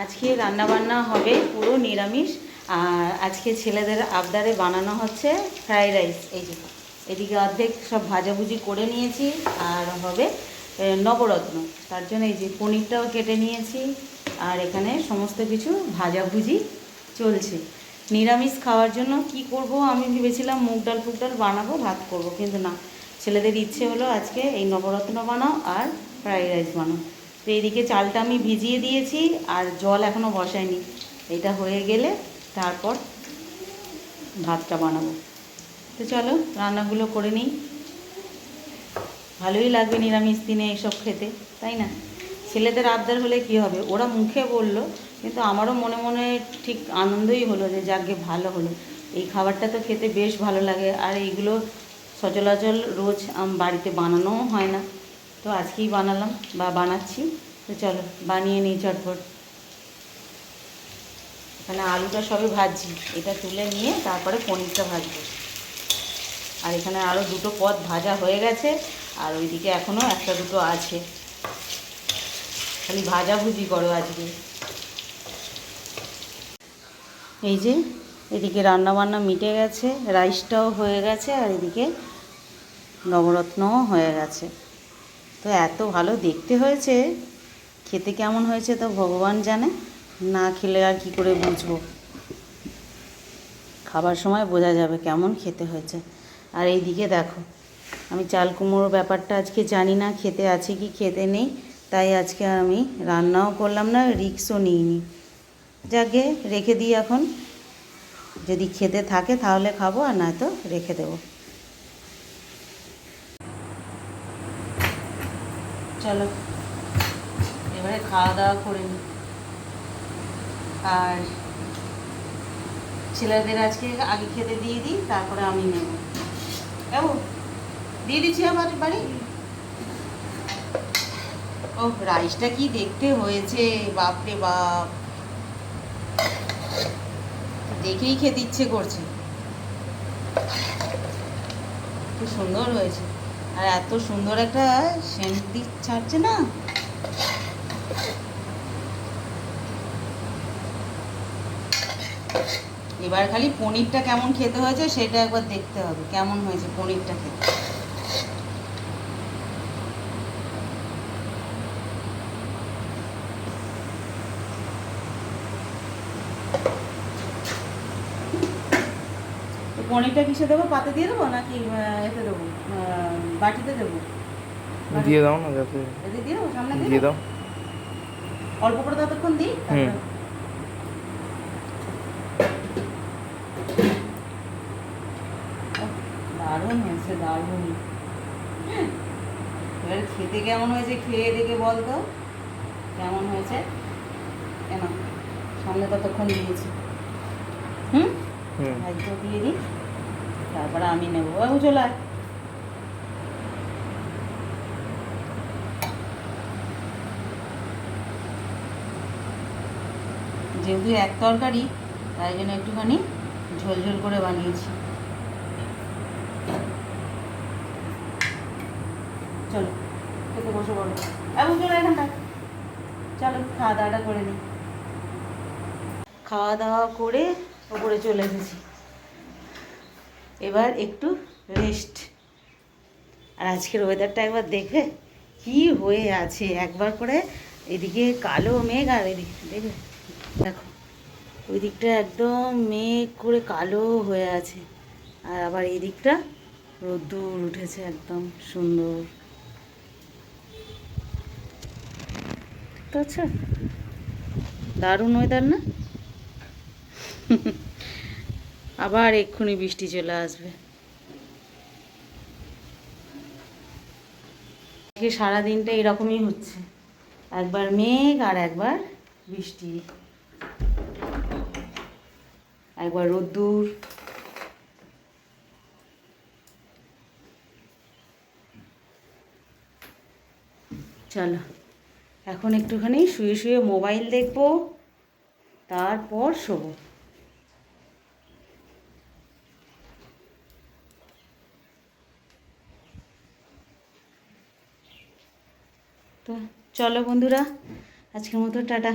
আজকে রান্নাবান্না হবে পুরো নিরামিষ। আর আজকে ছেলেদের আবদারে বানানো হচ্ছে ফ্রাইড রাইস। এই যে এদিকে অর্ধেক সব ভাজাভুজি করে নিয়েছি, আর হবে নবরত্ন। তার জন্য এই যে পনিরটাও কেটে নিয়েছি, আর এখানে সমস্ত কিছু ভাজাভুজি চলছে। নিরামিষ খাওয়ার জন্য কি করব, আমি ভেবেছিলাম মুগ ডাল ফুগ ডাল বানাবো, ভাত করব, কিন্তু না, ছেলেদের ইচ্ছে হলো আজকে এই নবরত্ন বানাও আর ফ্রাইড রাইস বানাও। তো এইদিকে চালটা আমি ভিজিয়ে দিয়েছি, আর জল এখনও বসাইনি। এটা হয়ে গেলে তারপর ভাতটা বানাবো। তো চলো রান্নাগুলো করে নিই। ভালোই লাগবে নিরামিষ দিনে এসব খেতে, তাই না? ছেলেদের আবদার হলে কি হবে, ওরা মুখে বলল, কিন্তু আমারও মনে মনে ঠিক আনন্দই হলো যে যাকে ভালো হলো। এই খাবারটা তো খেতে বেশ ভালো লাগে, আর এইগুলো সচরাচর রোজ বাড়িতে বানানোও হয় না। তো আজকেই বানালাম বা বানাচ্ছি। তো চলো বানিয়ে নিই চটপট। এখানে আলুটা সবে ভাজছি, এটা তুলে নিয়ে তারপরে পনিরটা ভাজবো। আর এখানে আরও দুটো পদ ভাজা হয়ে গেছে, আর ওইদিকে এখনও একটা দুটো আছে। খালি ভাজাভুজি করো আজকে। এই যে এদিকে রান্নাবান্না মিটে গেছে, রাইসটাও হয়ে গেছে, আর এদিকে নবরত্নও হয়ে গেছে। তো এত ভালো দেখতে হয়েছে, খেতে কেমন হয়েছে তো ভগবান জানে, না খেলে আর কি করে বুঝবো। খাবার সময় বোঝা যাবে কেমন খেতে হয়েছে। আর এই দিকে দেখো, আমি চাল কুমড়োর ব্যাপারটা আজকে জানি না খেতে আছে কি খেতে নেই, তাই আজকে আমি রান্নাও করলাম না, রিস্কও নিইনি। যাকে রেখে দিই, এখন যদি খেতে থাকে তাহলে খাবো, আর নয়তো রেখে দেবো। চলো এবারে খাওয়া দাওয়া করে নিই। আর ছেলেদের আজকে আগে খেতে দিয়ে দিই, তারপরে আমি নেব। এও দিয়ে দিচ্ছি আমার বাড়ি। ও রাইসটা কি দেখতে হয়েছে, বাপরে বাপ, দেখেই খেতে ইচ্ছে করছে। খুব সুন্দর হয়েছে, আর এত সুন্দর একটা সেন্ট ছাড়ছে না। এবার খালি পনিরটা কেমন খেতে হয়েছে সেটা একবার দেখতে হবে, কেমন হয়েছে পনিরটা খেতে। তো পনিরটা কিসে দেবো, পাতে দিয়ে দেবো নাকি এতে দেবো, বাটিতে দেবো? দিয়ে দাও না, যাতে এতে দিয়ে দেবো, সামনে দিয়ে দাও। অল্প করে ততক্ষণ দিই। দারুণ হয়েছে, দারুণ। এবার খেতে কেমন হয়েছে খেয়ে দেখে বল তো কেমন হয়েছে। কেন সামনে ততক্ষণ দিয়েছি। ভাইকে দিয়ে দিই, তারপরে আমি নেবো। বাবু চলে আয়। যেহেতু এক তরকারি, তাই জন্য একটুখানি ঝোল ঝোল করে বানিয়েছি। চলো খেতে বসে পড়ো। বাবু চলো এখানটা, চলো খাওয়া দাওয়াটা করে নিই। খাওয়া দাওয়া করে ওপরে চলে এসেছি, এবার একটু রেস্ট। আর আজকের ওয়েদারটা একবার দেখে কি হয়ে আছে, একবার করে এদিকে কালো মেঘ, আর এদিকে দেখে দেখো ওই দিকটা একদম মেঘ করে কালো হয়ে আছে, আর আবার এই দিকটা রোদ্দুর উঠেছে, একদম সুন্দর। তো আচ্ছা, দারুণ ওয়েদার না? আবার এক্ষুনি বৃষ্টি চলে আসবে। সারাদিনটা এরকমই হচ্ছে, একবার মেঘ আর একবার বৃষ্টি, একবার রোদ্দুর। চলো এখন একটুখানি শুয়ে শুয়ে মোবাইল দেখবো, তারপর শোবো। তো চলো বন্ধুরা, আজকের মতো টাটা।